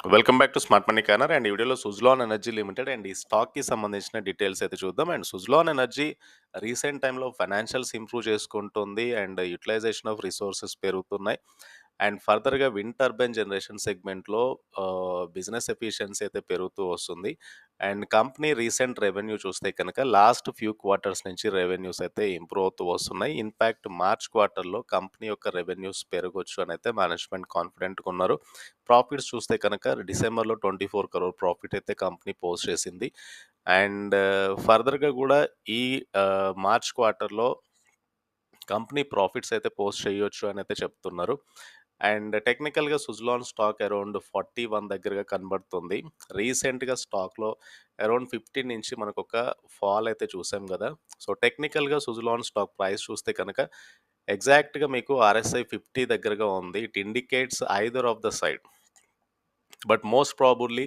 Welcome back to smart money corner. And ఈ వీడియోలో Suzlon energy limited and ఈ స్టాక్‌కి సంబంధించిన డీటెయిల్స్ అయితే చూద్దాం. అండ్ సుజ్లాన్ ఎనర్జీ రీసెంట్ టైమ్‌లో ఫైనాన్షియల్స్ ఇంప్రూవ్ చేసుకుంటుంది అండ్ యుటిలైజేషన్ ఆఫ్ రిసోర్సెస్ పెరుగుతున్నాయి. అండ్ ఫర్దర్‌గా విండ్ టర్బైన్ జనరేషన్ సెగ్మెంట్‌లో బిజినెస్ ఎఫిషియన్సీ అయితే పెరుగుతూ వస్తుంది. అండ్ కంపెనీ రీసెంట్ రెవెన్యూ చూస్తే కనుక లాస్ట్ ఫ్యూ క్వార్టర్స్ నుంచి రెవెన్యూస్ అయితే ఇంప్రూవ్ అవుతూ వస్తున్నాయి. ఇన్‌ఫాక్ట్ మార్చ్ క్వార్టర్‌లో కంపెనీ యొక్క రెవెన్యూస్ పెరగొచ్చు అని అయితే మేనేజ్మెంట్ కాన్ఫిడెంట్‌గా ఉన్నారు. ప్రాఫిట్స్ చూస్తే కనుక డిసెంబర్‌లో 24 crore ప్రాఫిట్ అయితే కంపెనీ పోస్ట్ చేసింది. అండ్ ఫర్దర్‌గా కూడా ఈ మార్చ్ క్వార్టర్‌లో కంపెనీ ప్రాఫిట్స్ అయితే పోస్ట్ చేయొచ్చు అని అయితే చెప్తున్నారు. అండ్ టెక్నికల్‌గా సుజ్లాన్ స్టాక్ అరౌండ్ 41 దగ్గరగా కనబడుతుంది. రీసెంట్‌గా స్టాక్‌లో అరౌండ్ 15 నుంచి మనకొక ఫాల్ అయితే చూసాం గదా! సో, టెక్నికల్‌గా సుజ్లాన్ స్టాక్ ప్రైస్ చూస్తే కనుక ఎగ్జాక్ట్‌గా మీకు ఆర్ఎస్ఐ 50 దగ్గరగా ఉంది. It indicates either of the side. But most probably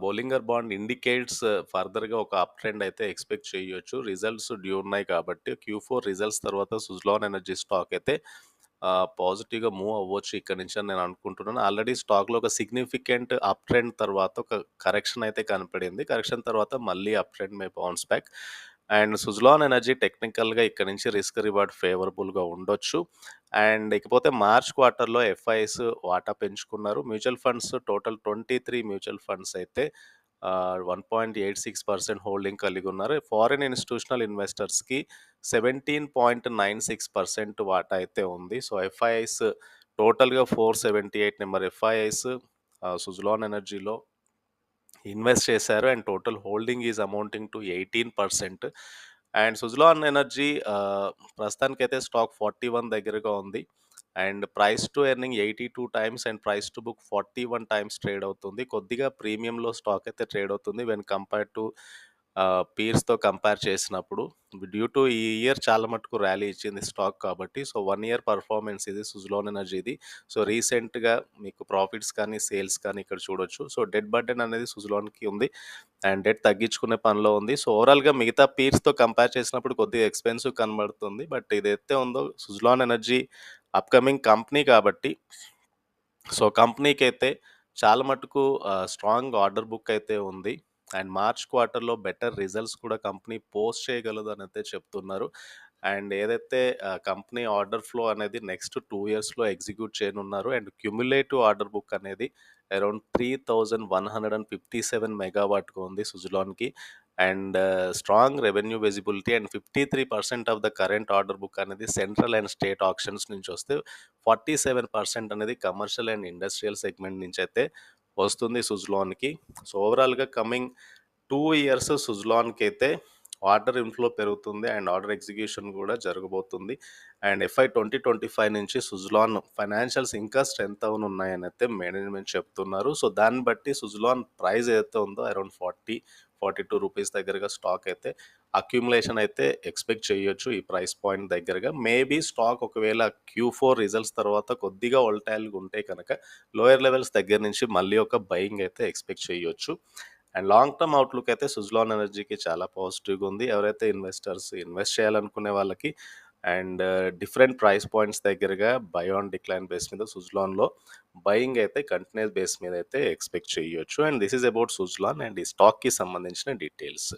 Bollinger bond indicates ఫర్దర్‌గా ఒక అప్ ట్రెండ్ అయితే ఎక్స్‌పెక్ట్ చేయొచ్చు. రిజల్ట్స్ డ్యూ ఉన్నాయి కాబట్టి Q4 రిజల్ట్స్ తర్వాత సుజ్లాన్ ఎనర్జీ స్టాక్ అయితే పాజిటివ్‌గా మూవ్ అవ్వచ్చు ఇక్కడి నుంచి అని నేను అనుకుంటున్నాను. ఆల్రెడీ స్టాక్‌లో ఒక సిగ్నిఫికెంట్ అప్ ట్రెండ్ తర్వాత ఒక కరెక్షన్ అయితే కనపడింది. కరెక్షన్ తర్వాత మళ్ళీ up trend May bounce back. And Suzlon energy టెక్నికల్‌గా ఇక్కడి నుంచి రిస్క్ రివార్డ్ ఫేవరబుల్‌గా ఉండొచ్చు. అండ్ ఇకపోతే మార్చ్ క్వార్టర్‌లో ఎఫ్ఐస్ వాటా పెంచుకున్నారు. Mutual funds total 23 mutual funds అయితే 1.86% హోల్డింగ్ కలిగి ఉన్నారు. ఫారిన్ ఇన్‌స్టిట్యూషనల్ ఇన్వెస్టర్స్‌కి 17.96% వాటా అయితే ఉంది. సో, ఎఫ్ఐఐస్ టోటల్‌గా 478 నెంబర్ ఎఫ్ఐఐస్ సుజ్లాన్ ఎనర్జీలో ఇన్వెస్ట్ చేశారు. And total holding is amounting to 18%. And Suzlon energy ప్రస్తుతానికైతే స్టాక్ 41 దగ్గరగా ఉంది. And price to earning 82 times and price to book 41 times trade అవుతుంది. కొద్దిగా ప్రీమియంలో స్టాక్ అయితే ట్రేడ్ అవుతుంది వెన్ కంపేర్డ్ టు పీర్స్‌తో కంపేర్ చేసినప్పుడు. డ్యూ టు ఈ ఇయర్ చాలా మటుకు ర్యాలీ ఇచ్చింది స్టాక్ కాబట్టి. సో, 1 ఇయర్ పర్ఫార్మెన్స్ ఇది సుజ్లాన్ ఎనర్జీది. సో, రీసెంట్‌గా మీకు ప్రాఫిట్స్ కానీ, సేల్స్ కానీ ఇక్కడ చూడొచ్చు. సో, డెట్ బర్డెన్ అనేది సుజ్లాన్‌కి ఉంది. అండ్ డెట్ తగ్గించుకునే పనిలో ఉంది. సో, ఓవరాల్‌గా మిగతా పీర్స్‌తో కంపేర్ చేసినప్పుడు కొద్దిగా ఎక్స్‌పెన్సివ్ కనబడుతుంది. బట్ ఇదైతే ఉందో సుజ్లాన్ ఎనర్జీ అప్‌కమింగ్ కంపెనీ కాబట్టి సో, కంపెనీకైతే చాలా మటుకు స్ట్రాంగ్ ఆర్డర్ బుక్ అయితే ఉంది. అండ్ మార్చ్ క్వార్టర్‌లో బెటర్ రిజల్ట్స్ కూడా కంపెనీ పోస్ట్ చేయగలదనైతే చెప్తున్నారు. అండ్ ఏదైతే కంపెనీ ఆర్డర్ ఫ్లో అనేది నెక్స్ట్ 2 ఇయర్స్‌లో ఎగ్జిక్యూట్ చేయనున్నారు. అండ్ క్యుములేటివ్ ఆర్డర్ బుక్ అనేది అరౌండ్ 3157 మెగావాట్‌గా ఉంది సుజలాన్‌కి. And strong revenue visibility and 53% of the current order book అనేది సెంట్రల్ అండ్ స్టేట్ ఆక్షన్స్ నుంచి వస్తే 47% అనేది కమర్షియల్ అండ్ ఇండస్ట్రియల్ సెగ్మెంట్ నుంచి అయితే వస్తుంది సుజ్లాన్‌కి. సో, ఓవరాల్‌గా కమింగ్ 2 ఇయర్స్ సుజ్లాన్‌కి అయితే ఆర్డర్ ఇన్‌ఫ్లో పెరుగుతుంది అండ్ ఆర్డర్ ఎగ్జిక్యూషన్ కూడా జరగబోతుంది. అండ్ ఎఫ్ఐ 2025 నుంచి సుజ్లాన్ ఫైనాన్షియల్స్ ఇంకా స్ట్రెంత్ అవ్వనున్నాయని అయితే మేనేజ్మెంట్ చెప్తున్నారు. సో, దాన్ని బట్టి సుజ్లాన్ ప్రైస్ ఏదైతే ఉందో అరౌండ్ 42 రూపీస్ దగ్గరగా స్టాక్ అయితే అక్యుములేషన్ అయితే ఎక్స్‌పెక్ట్ చేయొచ్చు ఈ ప్రైస్ పాయింట్ దగ్గరగా. మేబీ స్టాక్ ఒకవేళ Q4 రిజల్ట్స్ తర్వాత కొద్దిగా వోలటైల్‌గా ఉంటే కనుక లోయర్ లెవెల్స్ దగ్గర నుంచి మళ్ళీ ఒక బయింగ్ అయితే ఎక్స్‌పెక్ట్ చేయొచ్చు. అండ్ లాంగ్ టర్మ్ అవుట్‌లుక్ అయితే సుజ్లాన్ ఎనర్జీకి చాలా పాజిటివ్‌గా ఉంది. ఎవరైతే ఇన్వెస్టర్స్ ఇన్వెస్ట్ చేయాలనుకునే వాళ్ళకి అండ్ డిఫరెంట్ ప్రైస్ పాయింట్స్ దగ్గరగా బై ఆన్ డిక్లైన్ బేస్ మీద సుజ్లాన్‌లో బయింగ్ అయితే కంటిన్యూయస్ బేస్ మీద అయితే ఎక్స్‌పెక్ట్ చేయొచ్చు. And this is about Suzlon and ఈ స్టాక్‌కి సంబంధించిన డీటెయిల్స్.